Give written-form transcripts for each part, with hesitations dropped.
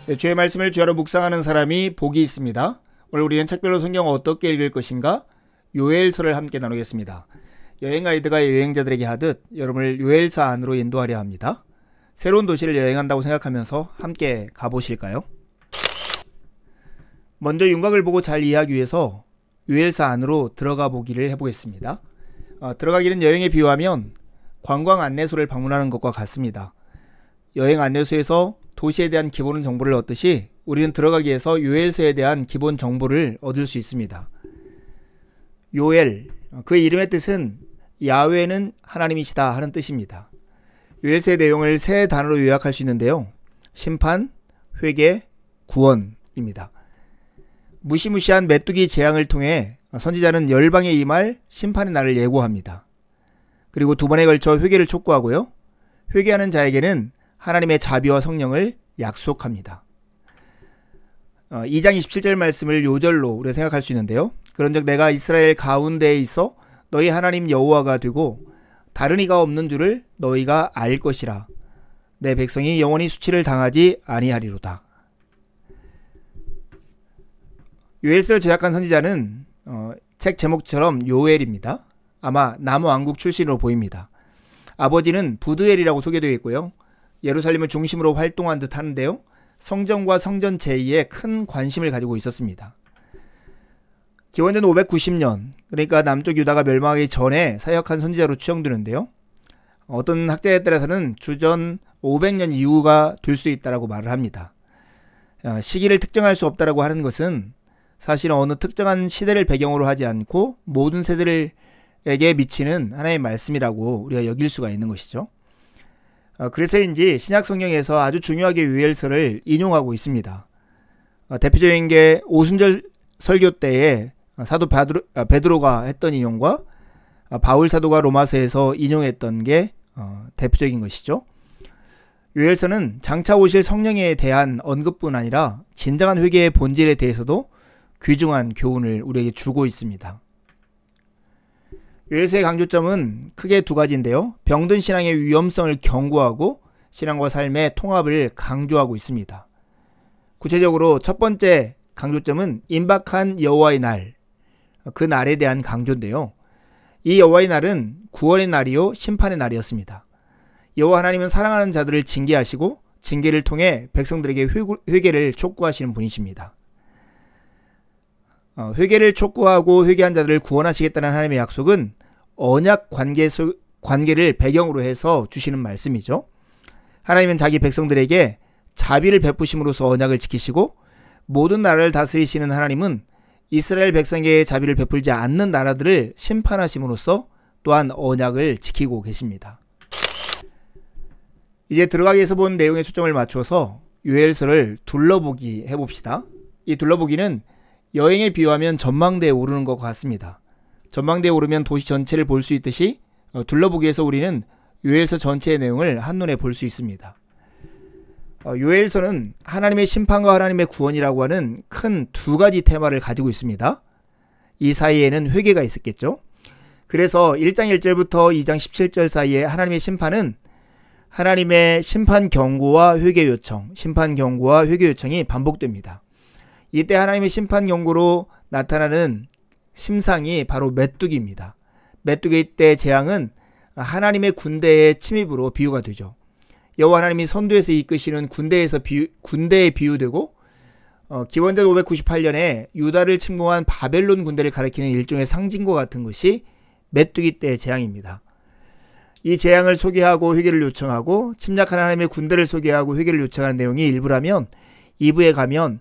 네, 주의 말씀을 주야로 묵상하는 사람이 복이 있습니다. 오늘 우리는 책별로 성경을 어떻게 읽을 것인가? 요엘서를 함께 나누겠습니다. 여행 가이드가 여행자들에게 하듯 여러분을 요엘서 안으로 인도하려 합니다. 새로운 도시를 여행한다고 생각하면서 함께 가보실까요? 먼저 윤곽을 보고 잘 이해하기 위해서 요엘서 안으로 들어가 보기를 해보겠습니다. 들어가기는 여행에 비유하면 관광 안내소를 방문하는 것과 같습니다. 여행 안내소에서 도시에 대한 기본 정보를 얻듯이 우리는 들어가기 위해서 요엘서에 대한 기본 정보를 얻을 수 있습니다. 요엘, 그 이름의 뜻은 야훼는 하나님이시다 하는 뜻입니다. 요엘서의 내용을 세 단어로 요약할 수 있는데요. 심판, 회개, 구원입니다. 무시무시한 메뚜기 재앙을 통해 선지자는 열방에 임할 심판의 날을 예고합니다. 그리고 두 번에 걸쳐 회개를 촉구하고요. 회개하는 자에게는 하나님의 자비와 성령을 약속합니다. 2장 27절 말씀을 요절로 우리가 생각할 수 있는데요. 그런즉 내가 이스라엘 가운데에 있어 너희 하나님 여호와가 되고 다른 이가 없는 줄을 너희가 알 것이라. 내 백성이 영원히 수치를 당하지 아니하리로다. 요엘서를 제작한 선지자는 책 제목처럼 요엘입니다. 아마 남왕국 출신으로 보입니다. 아버지는 부드엘이라고 소개되어 있고요. 예루살렘을 중심으로 활동한 듯 하는데요. 성전과 성전 제의에 큰 관심을 가지고 있었습니다. 기원전 590년, 그러니까 남쪽 유다가 멸망하기 전에 사역한 선지자로 추정되는데요. 어떤 학자에 따라서는 주전 500년 이후가 될 수 있다고 말을 합니다. 시기를 특정할 수 없다고 하는 것은 사실은 어느 특정한 시대를 배경으로 하지 않고 모든 세대에게 미치는 하나의 말씀이라고 우리가 여길 수가 있는 것이죠. 그래서인지 신약 성경에서 아주 중요하게 요엘서를 인용하고 있습니다. 대표적인 게 오순절 설교 때에 사도 베드로가 했던 인용과 바울 사도가 로마서에서 인용했던 게 대표적인 것이죠. 요엘서는 장차 오실 성령에 대한 언급뿐 아니라 진정한 회개의 본질에 대해서도 귀중한 교훈을 우리에게 주고 있습니다. 요엘서의 강조점은 크게 두 가지인데요. 병든 신앙의 위험성을 경고하고 신앙과 삶의 통합을 강조하고 있습니다. 구체적으로 첫 번째 강조점은 임박한 여호와의 날, 그 날에 대한 강조인데요. 이 여호와의 날은 구원의 날이요 심판의 날이었습니다. 여호와 하나님은 사랑하는 자들을 징계하시고 징계를 통해 백성들에게 회개를 촉구하시는 분이십니다. 회개를 촉구하고 회개한 자들을 구원하시겠다는 하나님의 약속은 언약 관계를 배경으로 해서 주시는 말씀이죠. 하나님은 자기 백성들에게 자비를 베푸심으로써 언약을 지키시고 모든 나라를 다스리시는 하나님은 이스라엘 백성에게 자비를 베풀지 않는 나라들을 심판하심으로써 또한 언약을 지키고 계십니다. 이제 들어가기 위해서 본 내용에 초점을 맞춰서 요엘서를 둘러보기 해봅시다. 이 둘러보기는 여행에 비유하면 전망대에 오르는 것 같습니다. 전망대에 오르면 도시 전체를 볼 수 있듯이 둘러보기에서 우리는 요엘서 전체의 내용을 한눈에 볼 수 있습니다. 요엘서는 하나님의 심판과 하나님의 구원이라고 하는 큰 두 가지 테마를 가지고 있습니다. 이 사이에는 회개가 있었겠죠. 그래서 1장 1절부터 2장 17절 사이에 하나님의 심판은 하나님의 심판 경고와 회개 요청, 심판 경고와 회개 요청이 반복됩니다. 이때 하나님의 심판 경고로 나타나는 심상이 바로 메뚜기입니다. 메뚜기 때 재앙은 하나님의 군대의 침입으로 비유가 되죠. 여호와 하나님이 선두에서 이끄시는 군대에 비유되고 기원전 598년에 유다를 침공한 바벨론 군대를 가리키는 일종의 상징과 같은 것이 메뚜기 때 재앙입니다. 이 재앙을 소개하고 회개를 요청하고 침략한 하나님의 군대를 소개하고 회개를 요청한 내용이 일부라면 2부에 가면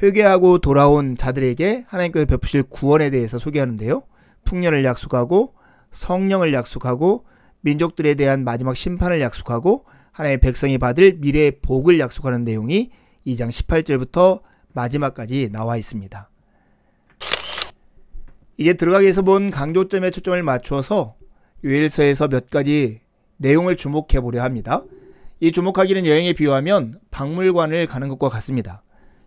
회개하고 돌아온 자들에게 하나님께서 베푸실 구원에 대해서 소개하는데요. 풍년을 약속하고 성령을 약속하고 민족들에 대한 마지막 심판을 약속하고 하나님의 백성이 받을 미래의 복을 약속하는 내용이 2장 18절부터 마지막까지 나와 있습니다. 이제 들어가기 위해서 본 강조점에 초점을 맞추어서 요엘서에서 몇 가지 내용을 주목해 보려 합니다. 이 주목하기는 여행에 비유하면 박물관을 가는 것과 같습니다.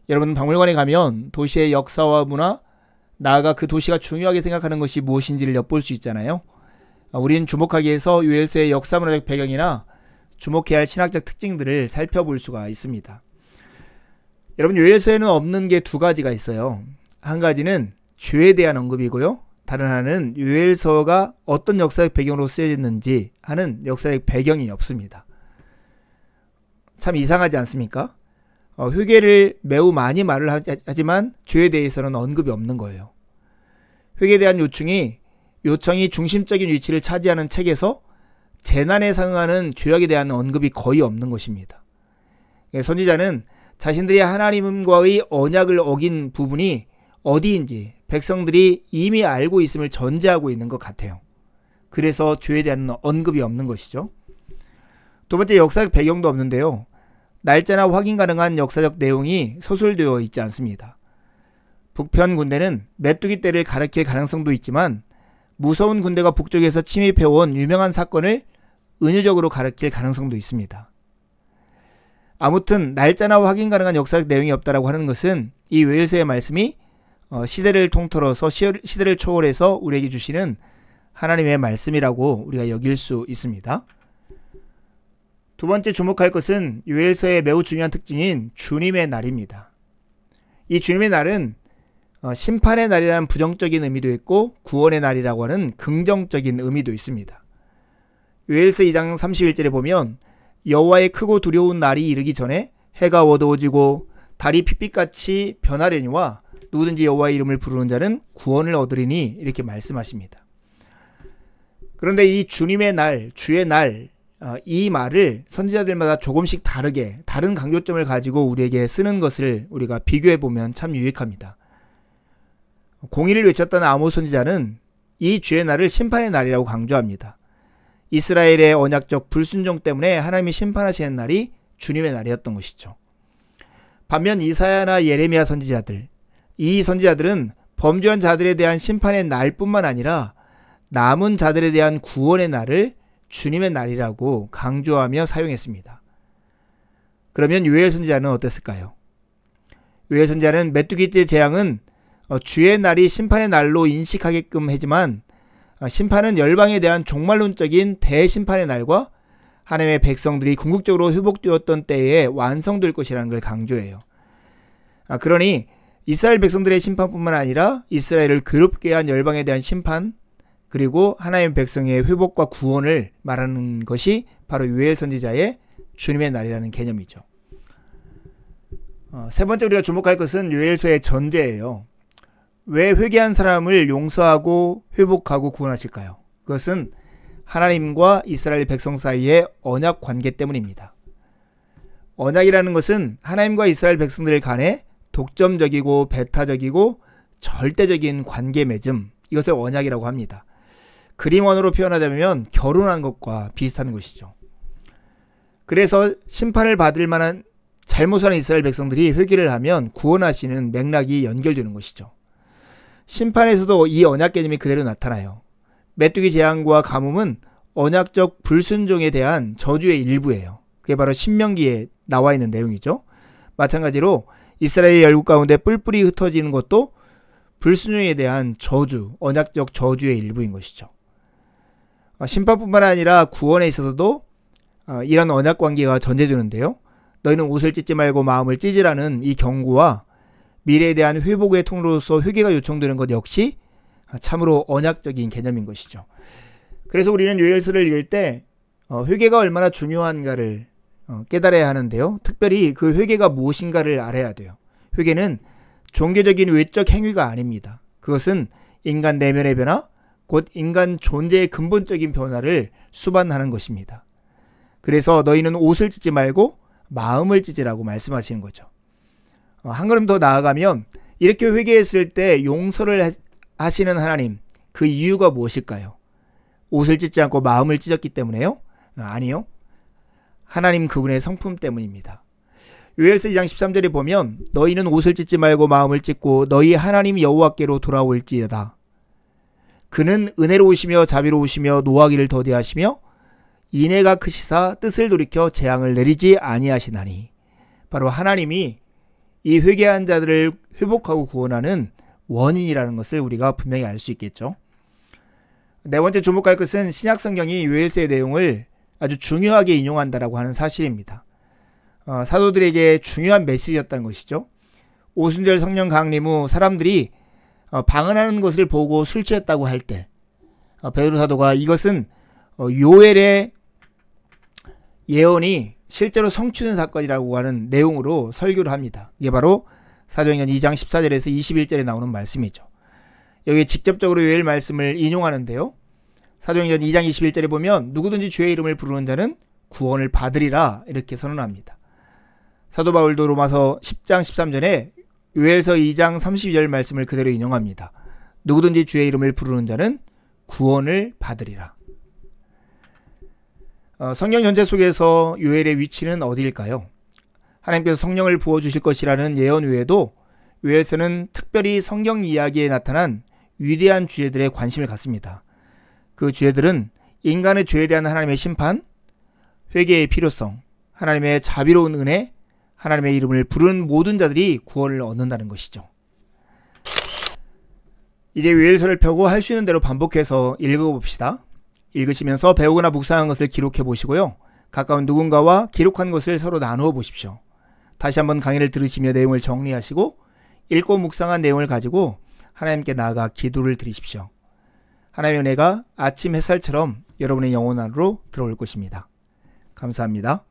여러분 박물관에 가면 도시의 역사와 문화, 나아가 그 도시가 중요하게 생각하는 것이 무엇인지를 엿볼 수 있잖아요. 우리는 주목하기 위해서 요엘서의 역사문화적 배경이나 주목해야 할 신학적 특징들을 살펴볼 수가 있습니다. 여러분 요엘서에는 없는 게 두 가지가 있어요. 한 가지는 죄에 대한 언급이고요. 다른 하나는 요엘서가 어떤 역사적 배경으로 쓰여졌는지 하는 역사적 배경이 없습니다. 참 이상하지 않습니까? 회개를 매우 많이 말을 하지만 죄에 대해서는 언급이 없는 거예요. 회개에 대한 요청이 중심적인 위치를 차지하는 책에서 재난에 상응하는 죄악에 대한 언급이 거의 없는 것입니다. 선지자는 자신들이 하나님과의 언약을 어긴 부분이 어디인지 백성들이 이미 알고 있음을 전제하고 있는 것 같아요. 그래서 죄에 대한 언급이 없는 것이죠. 두 번째, 역사적 배경도 없는데요. 날짜나 확인 가능한 역사적 내용이 서술되어 있지 않습니다. 북편 군대는 메뚜기 떼를 가리킬 가능성도 있지만 무서운 군대가 북쪽에서 침입해온 유명한 사건을 은유적으로 가리킬 가능성도 있습니다. 아무튼 날짜나 확인 가능한 역사적 내용이 없다라고 하는 것은 이 요엘서의 말씀이 시대를 통틀어서 시대를 초월해서 우리에게 주시는 하나님의 말씀이라고 우리가 여길 수 있습니다. 두 번째 주목할 것은 요엘서의 매우 중요한 특징인 주님의 날입니다. 이 주님의 날은 심판의 날이라는 부정적인 의미도 있고 구원의 날이라고 하는 긍정적인 의미도 있습니다. 요엘서 2장 31절에 보면 여호와의 크고 두려운 날이 이르기 전에 해가 어두워지고 달이 핏빛같이 변하려니와 누구든지 여호와의 이름을 부르는 자는 구원을 얻으리니 이렇게 말씀하십니다. 그런데 이 주님의 날, 주의 날, 이 말을 선지자들마다 조금씩 다른 강조점을 가지고 우리에게 쓰는 것을 우리가 비교해보면 참 유익합니다. 공의를 외쳤던 아모스 선지자는 이 주의 날을 심판의 날이라고 강조합니다. 이스라엘의 언약적 불순종 때문에 하나님이 심판하시는 날이 주님의 날이었던 것이죠. 반면 이사야나 예레미야 선지자들, 이 선지자들은 범죄한 자들에 대한 심판의 날뿐만 아니라 남은 자들에 대한 구원의 날을 주님의 날이라고 강조하며 사용했습니다. 그러면 요엘 선지자는 어땠을까요? 요엘 선지자는 메뚜기 떼 재앙은 주의 날이 심판의 날로 인식하게끔 하지만 심판은 열방에 대한 종말론적인 대심판의 날과 하나님의 백성들이 궁극적으로 회복되었던 때에 완성될 것이라는 걸 강조해요. 그러니 이스라엘 백성들의 심판뿐만 아니라 이스라엘을 괴롭게 한 열방에 대한 심판, 그리고 하나님의 백성의 회복과 구원을 말하는 것이 바로 요엘 선지자의 주님의 날이라는 개념이죠. 세 번째 우리가 주목할 것은 요엘서의 전제예요. 왜 회개한 사람을 용서하고 회복하고 구원하실까요? 그것은 하나님과 이스라엘 백성 사이의 언약 관계 때문입니다. 언약이라는 것은 하나님과 이스라엘 백성들 간에 독점적이고 배타적이고 절대적인 관계 맺음, 이것을 언약이라고 합니다. 그림 언어로 표현하자면 결혼한 것과 비슷한 것이죠. 그래서 심판을 받을 만한 잘못하는 이스라엘 백성들이 회개를 하면 구원하시는 맥락이 연결되는 것이죠. 심판에서도 이 언약 개념이 그대로 나타나요. 메뚜기 재앙과 가뭄은 언약적 불순종에 대한 저주의 일부예요. 그게 바로 신명기에 나와 있는 내용이죠. 마찬가지로 이스라엘 열국 가운데 뿔뿔이 흩어지는 것도 불순종에 대한 저주, 언약적 저주의 일부인 것이죠. 심판뿐만 아니라 구원에 있어서도 이런 언약 관계가 전제되는데요. 너희는 옷을 찢지 말고 마음을 찢으라는 이 경고와 미래에 대한 회복의 통로로서 회개가 요청되는 것 역시 참으로 언약적인 개념인 것이죠. 그래서 우리는 요엘서를 읽을 때 회개가 얼마나 중요한가를 깨달아야 하는데요. 특별히 그 회개가 무엇인가를 알아야 돼요. 회개는 종교적인 외적 행위가 아닙니다. 그것은 인간 내면의 변화, 곧 인간 존재의 근본적인 변화를 수반하는 것입니다. 그래서 너희는 옷을 찢지 말고 마음을 찢으라고 말씀하시는 거죠. 한 걸음 더 나아가면 이렇게 회개했을 때 용서를 하시는 하나님, 그 이유가 무엇일까요? 옷을 찢지 않고 마음을 찢었기 때문에요? 아니요. 하나님 그분의 성품 때문입니다. 요엘서 2장 13절에 보면 너희는 옷을 찢지 말고 마음을 찢고 너희 하나님 여호와께로 돌아올지어다. 그는 은혜로우시며 자비로우시며 노하기를 더디하시며 인애가 크시사 뜻을 돌이켜 재앙을 내리지 아니하시나니. 바로 하나님이 이 회개한 자들을 회복하고 구원하는 원인이라는 것을 우리가 분명히 알 수 있겠죠. 네 번째 주목할 것은 신약 성경이 요엘서의 내용을 아주 중요하게 인용한다라고 하는 사실입니다. 사도들에게 중요한 메시지였다는 것이죠. 오순절 성령 강림 후 사람들이 방언하는 것을 보고 술 취했다고 할 때 베드로 사도가 이것은 요엘의 예언이 실제로 성취된 사건이라고 하는 내용으로 설교를 합니다. 이게 바로 사도행전 2장 14절에서 21절에 나오는 말씀이죠. 여기 직접적으로 요엘 말씀을 인용하는데요. 사도행전 2장 21절에 보면 누구든지 주의 이름을 부르는 자는 구원을 받으리라 이렇게 선언합니다. 사도 바울도 로마서 10장 13절에 요엘서 2장 32절 말씀을 그대로 인용합니다. 누구든지 주의 이름을 부르는 자는 구원을 받으리라. 성경 전체 속에서 요엘의 위치는 어디일까요? 하나님께서 성령을 부어주실 것이라는 예언 외에도 요엘서는 특별히 성경 이야기에 나타난 위대한 주제들에 관심을 갖습니다. 그 주제들은 인간의 죄에 대한 하나님의 심판, 회개의 필요성, 하나님의 자비로운 은혜, 하나님의 이름을 부르는 모든 자들이 구원을 얻는다는 것이죠. 이제 요엘서를 펴고 할 수 있는 대로 반복해서 읽어봅시다. 읽으시면서 배우거나 묵상한 것을 기록해 보시고요. 가까운 누군가와 기록한 것을 서로 나누어 보십시오. 다시 한번 강의를 들으시며 내용을 정리하시고 읽고 묵상한 내용을 가지고 하나님께 나아가 기도를 드리십시오. 하나님의 은혜가 아침 햇살처럼 여러분의 영혼 안으로 들어올 것입니다. 감사합니다.